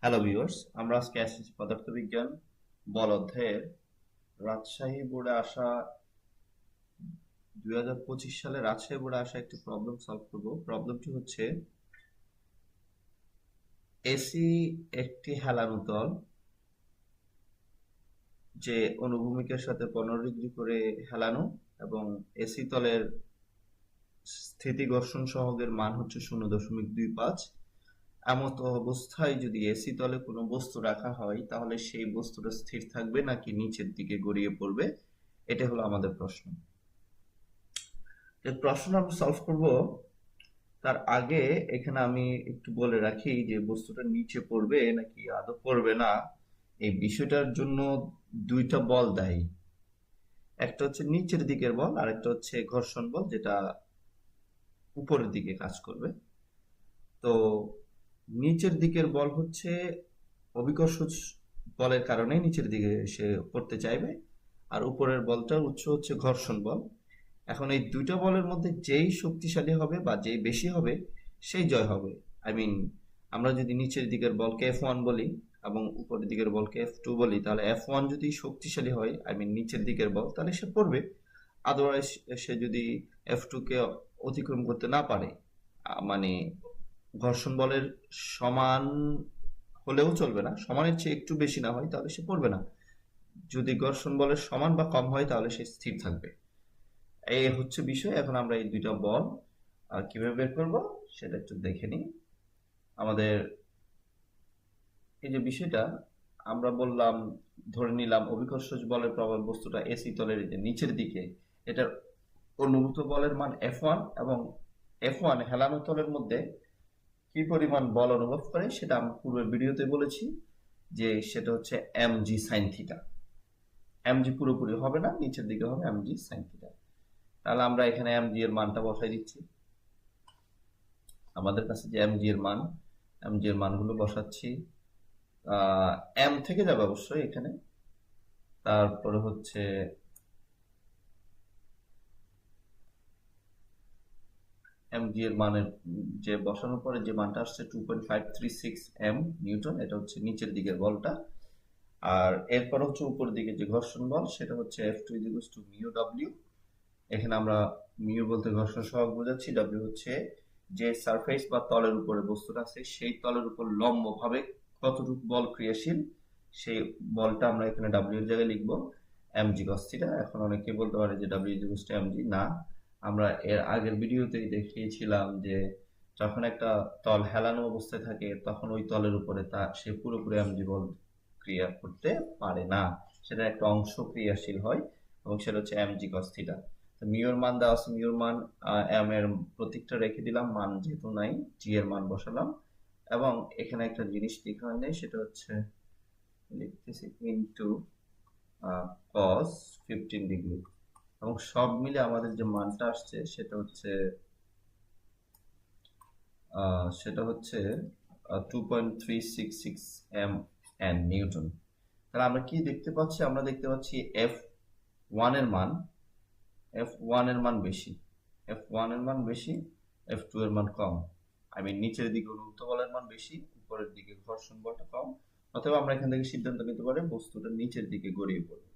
Hello viewers, আমরা আজকে SSC পদার্থবিজ্ঞান বল অধ্যায়ের রাজশাহী বোর্ডে আসা 2025 সালে রাজশাহী বোর্ডে আসা একটি প্রবলেম সলভ করব। প্রবলেমটি হচ্ছে এসি একটি হেলানো তল যে অনুভূমিকের সাথে 15 ডিগ্রি করে হেলানো এবং এসি তলের স্থিতি ঘর্ষণ সহগের মান হচ্ছে 0.25। এমত অবস্থায় যদি এসি তলে কোনো বস্তু রাখা হয় তাহলে সেই বস্তুটা স্থির থাকবে নাকি নিচের দিকে গড়িয়ে পড়বে, এটা হলো আমাদের প্রশ্ন। এই প্রশ্ন আমরা সলভ করব তার আগে এখানে আমি একটু বলে রাখি যে বস্তুটা নিচে পড়বে নাকি আদৌ পড়বে না। এই বিষয়টার জন্য দুইটা বল দায়ী। একটা হচ্ছে নিচের দিকের বল আর একটা হচ্ছে ঘর্ষণ বল, যেটা উপরের দিকে কাজ করবে। তো নিচের দিকের বল হচ্ছে অভিকর্ষ বলের কারণে নিচের দিকে সে পড়তে চাইবে, আর উপরের বলটার উৎস হচ্ছে ঘর্ষণ বল। এখন এই দুইটা বলের মধ্যে যেই শক্তিশালী হবে বা যেই বেশি হবে সেই জয় হবে। আমরা যদি নিচের দিকের বলকে F1 বলি এবং উপরের দিকের বলকে F2 বলি, তাহলে F1 যদি শক্তিশালী হয়, নিচের দিকের বল, তাহলে সে পড়বে। আদারওয়াইজ সে যদি F2 কে অতিক্রম করতে না পারে, মানে ঘর্ষণ বলের সমান হলেও চলবে না, সমানের চেয়ে একটু বেশি না হয়, তাহলে সে পড়বে না। যদি ঘর্ষণ বলের সমান বা কম হয় তাহলে সে স্থির থাকবে। এই হচ্ছে বিষয়। এখন আমরা এই দুইটা বল কিভাবে বের করব সেটা একটু দেখে নিই। আমাদের এই যে বিষয়টা আমরা বললাম, ধরে নিলাম অভিকর্ষ বলের প্রবল বস্তুটা এসি তলের এই যে নিচের দিকে, এটার অনুভূত বলের মান F1 এবং F1 হেলানো তলের মধ্যে কি পরিমাণ বল অনুভব করে সেটা আমরা পূর্বের ভিডিওতে বলেছি যে সেটা হচ্ছে mg sin থিটা। mg পুরোপুরি হবে না, নিচের দিকে হবে mg sin থিটা। তাহলে আমরা এখানে mg এর মানটা বসাই দিচ্ছি। আমাদের কাছে যে mg এর মানগুলো বসাচ্ছি। m থেকে যাবে অবশ্যই এখানে। তারপরে হচ্ছে mg এর মানের যে বসানোর পরে যে মানটা আসছে 2.536 m নিউটন, এটা হচ্ছে নিচের দিকের বলটা। আর এরপর হচ্ছে উপরের দিকে যে ঘর্ষণ বল, সেটা হচ্ছে F2 মিউ W। এখানে আমরা মিউ বলতে ঘর্ষণ সহগ বোঝাচ্ছি, W হচ্ছে যে সারফেস বা তলের উপরে বস্তুটা আছে সেই তলের উপর লম্ব ভাবে কতটুকু বল ক্রিয়াশীল, সেই বলটা আমরা এখানে W এর জায়গায় লিখবো mg cos থিটা। এখন অনেকে বলতে পারে যে W mg, না, আমরা এর আগের ভিডিওতেই দেখিয়েছিলাম যে যখন একটা তল হেলানো অবস্থায় থাকে তখন ওই তলের উপরে সে পুরোপুরি mg বল ক্রিয়া করতে পারে না, সেটা একটা অংশ ক্রিয়াশীল হয় এবং সেটা হচ্ছে mg cos থিটা। মিউর মান দেওয়া আছে, মিউর মান এম এর প্রতীকটা রেখে দিলাম, মান যেহেতু নাই জি এর মান বসালাম। এবং এখানে একটা জিনিস লেখা হয় নাই, সেটা হচ্ছে লিখতেছি ইনটু cos 15 ডিগ্রি। এবং সব মিলে আমাদের যে মানটা আসছে সেটা হচ্ছে 2.366 এম এন নিউটন। তাহলে আমরা কি দেখতে পাচ্ছি? আমরা দেখতে পাচ্ছি ওয়ান এর মান F1 এর মান বেশি, F1 এর মান বেশি, F2 এর মান কম। নিচের দিকে উন্মুক্ত বলের মান বেশি, উপরের দিকে ঘর্ষণ বলটা কম। অথবা আমরা এখান থেকে সিদ্ধান্ত নিতে পারি বস্তুটা নিচের দিকে গড়িয়ে পড়বে।